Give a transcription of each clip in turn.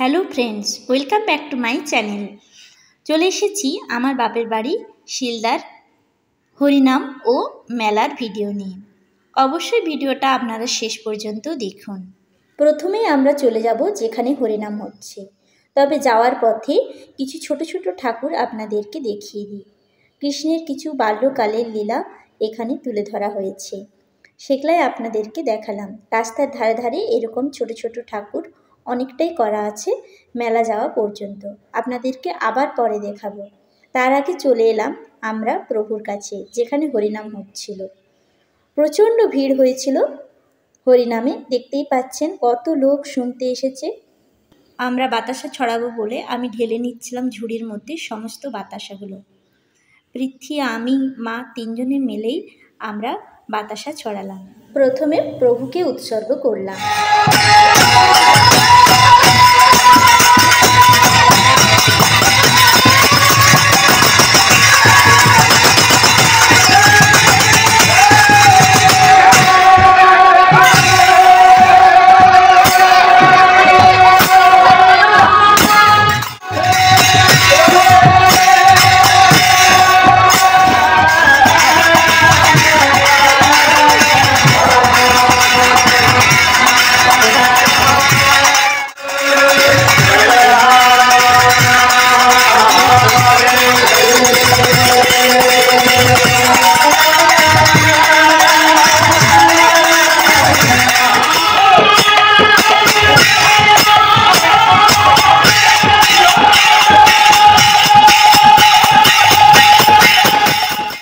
Hello friends, welcome back to my channel. চলে এসেছি আমার বাপের বাড়ি শিলদার হরিনাম ও মেলার ভিডিও নিয়ে। অবশ্যই ভিডিওটা আপনারা শেষ পর্যন্ত দেখুন। প্রথমেই আমরা চলে যাব যেখানে হরিনাম হচ্ছে, তবে যাওয়ার পথে কিছু ছোট ছোট ঠাকুর আপনাদেরকে দেখিয়ে দিই। কৃষ্ণের কিছু বাল্যকালের লীলা এখানে তুলে ধরা হয়েছে, সেগুলাই আপনাদেরকে দেখালাম। রাস্তার ধারে ধারে এরকম ছোট ছোট ঠাকুর অনেকটাই করা আছে মেলা যাওয়া পর্যন্ত। আপনাদেরকে আবার পরে দেখাবো। তার আগে চলে এলাম আমরা প্রভুর কাছে, যেখানে হরিনাম হচ্ছিল। প্রচণ্ড ভিড় হয়েছিল হরিনামে, দেখতেই পাচ্ছেন কত লোক শুনতে এসেছে। আমরা বাতাসা ছড়াবো বলে আমি ঢেলে নিচ্ছিলাম ঝুড়ির মধ্যে সমস্ত বাতাসাগুলো। পৃথ্বী, আমি, মা তিনজনে মিলেই আমরা বাতাসা ছড়ালাম। প্রথমে প্রভুকে উৎসর্গ করলাম।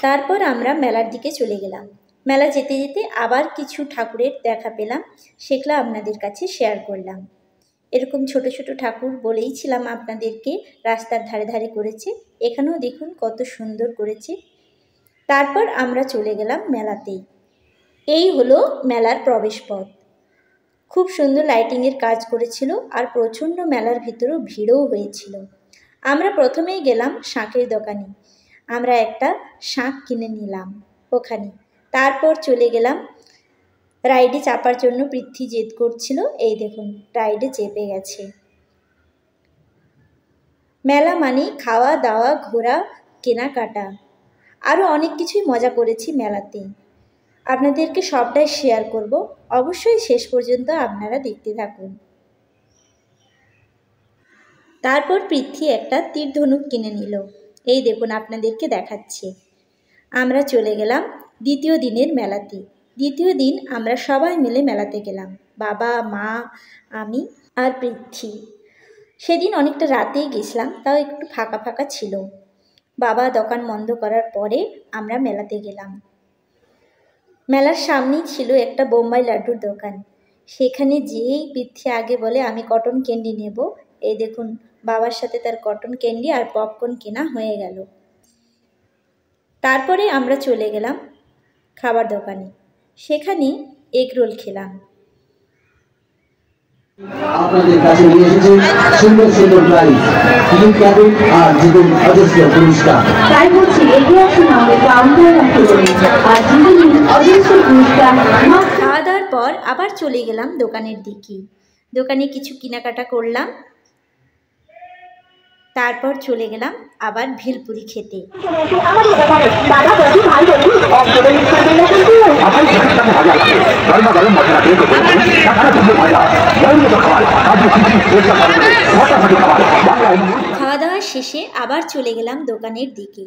তারপর আমরা মেলার দিকে চলে গেলাম। মেলা যেতে যেতে আবার কিছু ঠাকুরের দেখা পেলাম, সেগুলো আপনাদের কাছে শেয়ার করলাম। এরকম ছোট ছোট ঠাকুর বলেইছিলাম আপনাদেরকে রাস্তার ধারে ধারে করেছে, এখানেও দেখুন কত সুন্দর করেছে। তারপর আমরা চলে গেলাম মেলাতেই। এই হলো মেলার প্রবেশপথ। খুব সুন্দর লাইটিংয়ের কাজ করেছিল, আর প্রচণ্ড মেলার ভিতরেও ভিড়ও হয়েছিল। আমরা প্রথমেই গেলাম শাঁখের দোকানে। আমরা একটা শাঁখ কিনে নিলাম ওখানে। তারপর চলে গেলাম রাইডে চাপার জন্য। পৃথ্বী জেদ করছিল, এই দেখুন রাইডে চেপে গেছে। মেলা মানে খাওয়া দাওয়া, ঘোরা, কেনাকাটা, আরও অনেক কিছুই মজা করেছি মেলাতে। আপনাদেরকে সবটাই শেয়ার করব, অবশ্যই শেষ পর্যন্ত আপনারা দেখতে থাকুন। তারপর পৃথ্বী একটা তীর ধনুক কিনে নিল, এই দেখুন আপনাদেরকে দেখাচ্ছি। আমরা চলে গেলাম দ্বিতীয় দিনের মেলাতে। দ্বিতীয় দিন আমরা সবাই মিলে মেলাতে গেলাম, বাবা, মা, আমি আর পৃথ্বী। সেদিন অনেকটা রাতেই গেছিলাম, তাও একটু ফাঁকা ফাঁকা ছিল। বাবা দোকান বন্ধ করার পরে আমরা মেলাতে গেলাম। মেলার সামনেই ছিল একটা বোম্বাই লাড্ডুর দোকান। সেখানে যেয়েই পৃথ্বী আগে বলে আমি কটন ক্যান্ডি নেব। এই দেখুন বাবার সাথে তার কটন ক্যান্ডি আর পপকর্ন কেনা হয়ে গেল। তারপরে আমরা চলে গেলাম খাবার দোকানে, সেখানে এগ রোল খেলাম। আপনাদের কাছে নিয়ে এসেছি সুন্দর সুন্দর প্রাইজ, টিকিট কাটুন আর জিতুন অজস্র পুরস্কার। তাই বলছি এগিয়ে আসুন আমাদের কাউন্টার রাখতে আর জিতুন অজস্র পুরস্কার। খাওয়া দাওয়ার পর আবার চলে গেলাম দোকানের দিকে। দোকানে কিছু কেনাকাটা করলাম। তারপর চলে গেলাম আবার ভেলপুরি খেতে। খাওয়া দাওয়া শেষে আবার চলে গেলাম দোকানের দিকে।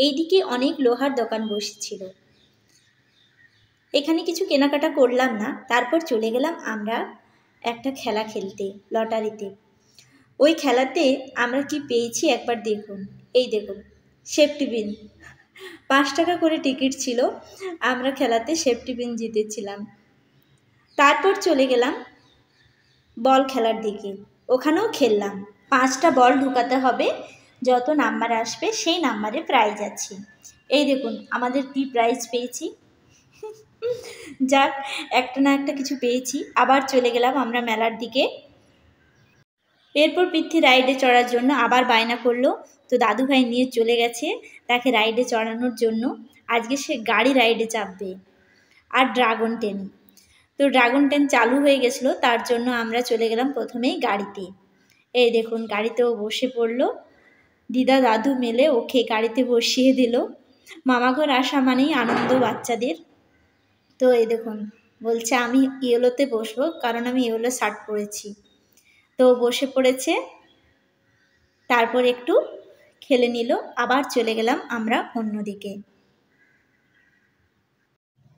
এইদিকে অনেক লোহার দোকান বসেছিল, এখানে কিছু কেনাকাটা করলাম না। তারপর চলে গেলাম আমরা একটা খেলা খেলতে, লটারিতে। ওই খেলাতে আমরা কি পেয়েছি একবার দেখুন। এই দেখুন সেফটি পিন, 5 টাকা করে টিকিট ছিল। আমরা খেলাতে সেফটি পিন জিতেছিলাম। তারপর চলে গেলাম বল খেলার দিকে, ওখানেও খেললাম। 5টা বল ঢুকাতে হবে, যত নাম্বার আসবে সেই নাম্বারে প্রাইজ আছে। এই দেখুন আমাদের কি প্রাইজ পেয়েছি। যাক, একটা না একটা কিছু পেয়েছি। আবার চলে গেলাম আমরা মেলার দিকে। এরপর পৃথ্বী রাইডে চড়ার জন্য আবার বায়না করলো, তো দাদুভাই নিয়ে চলে গেছে তাকে রাইডে চড়ানোর জন্য। আজকে সে গাড়ি রাইডে চাপবে আর ড্রাগন টেনে। তো ড্রাগন ট্রেন চালু হয়ে গেছিলো, তার জন্য আমরা চলে গেলাম প্রথমেই গাড়িতে। এই দেখুন গাড়িতেও বসে পড়লো, দিদা দাদু মিলে ওকে গাড়িতে বসিয়ে দিল। মামাঘর আসা মানেই আনন্দ বাচ্চাদের। তো এই দেখুন বলছে আমি ইয়েলোতে বসবো, কারণ আমি ইয়েলো শার্ট পরেছি। তো বসে পড়েছে, তারপর একটু খেলে নিল, আবার চলে গেলাম আমরা অন্যদিকে।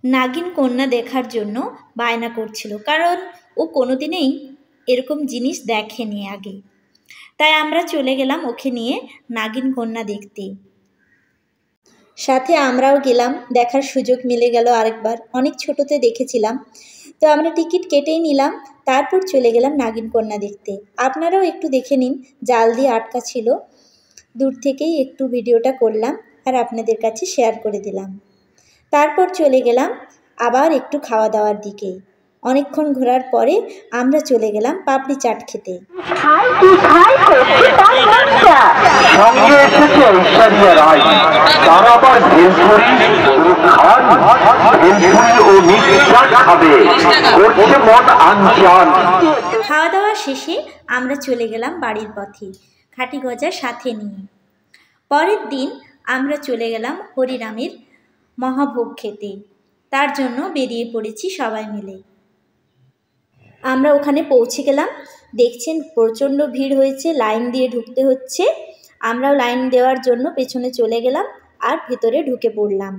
নাগিন কন্যা দেখার জন্য বায়না করছিল, কারণ ও কোনোদিনই এরকম জিনিস দেখেনি আগে। তাই আমরা চলে গেলাম ওকে নিয়ে নাগিন কন্যা দেখতে। সাথে আমরাও গেলাম, দেখার সুযোগ মিলে গেল আরেকবার। অনেক ছোটোতে দেখেছিলাম, তো আমরা টিকিট কেটেই নিলাম, তারপর চলে গেলাম নাগিন কন্যা দেখতে। আপনারাও একটু দেখে নিন, জাল দিয়ে আটকা ছিল, দূর থেকেই একটু ভিডিওটা করলাম আর আপনাদের কাছে শেয়ার করে দিলাম। তারপর চলে গেলাম আবার একটু খাওয়া দাওয়ার দিকে। অনেকক্ষণ ঘোরার পরে আমরা চলে গেলাম পাপড়ি চাট খেতে। সঙ্গে এসেছে ঐশ্বরিয়া রায়, তারা আবার ভেলপুরি ও মিষ্টি চাট খাবে, করছে মন আনচান। খাওয়া দাওয়া শেষে আমরা চলে গেলাম বাড়ির পথে, খাঁটি গজা সাথে নিয়ে। পরের দিন আমরা চলে গেলাম হরিনামের মহাভোগ খেতে, তার জন্য বেরিয়ে পড়েছি সবাই মিলে। আমরা ওখানে পৌঁছে গেলাম, দেখছেন প্রচণ্ড ভিড় হয়েছে, লাইন দিয়ে ঢুকতে হচ্ছে। আমরাও লাইন দেওয়ার জন্য পেছনে চলে গেলাম আর ভেতরে ঢুকে পড়লাম।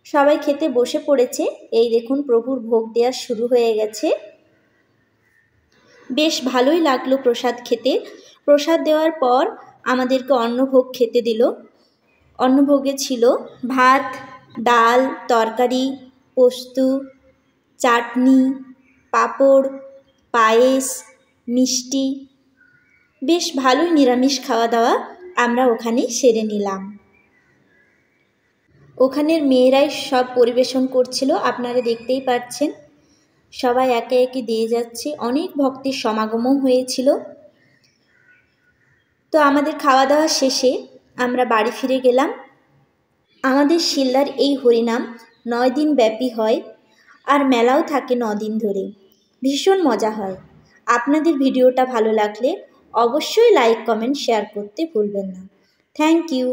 সবাই খেতে বসে পড়েছে। এই দেখুন প্রভুর ভোগ দেওয়া শুরু হয়ে গেছে। বেশ ভালোই লাগলো প্রসাদ খেতে। প্রসাদ দেওয়ার পর আমাদেরকে অন্নভোগ খেতে দিল। অন্নভোগে ছিল ভাত, ডাল, তরকারি, পোস্ত, চাটনি, পাঁপড়, পায়েস, মিষ্টি। বেশ ভালোই নিরামিষ খাওয়া দাওয়া আমরা ওখানে সেরে নিলাম। ওখানের মেয়েরাই সব পরিবেশন করছিল, আপনারা দেখতেই পাচ্ছেন। সবাই একে একে দিয়ে যাচ্ছে, অনেক ভক্তের সমাগমও হয়েছিল। তো আমাদের খাওয়া দাওয়া শেষে আমরা বাড়ি ফিরে গেলাম। আমাদের শিলদার এই হরিনাম 9 দিন ব্যাপী হয়, আর মেলাও থাকে 9 দিন ধরে। ভীষণ মজা হয়। আপনাদের ভিডিওটা ভালো লাগলে অবশ্যই লাইক, কমেন্ট, শেয়ার করতে ভুলবেন না। Thank you.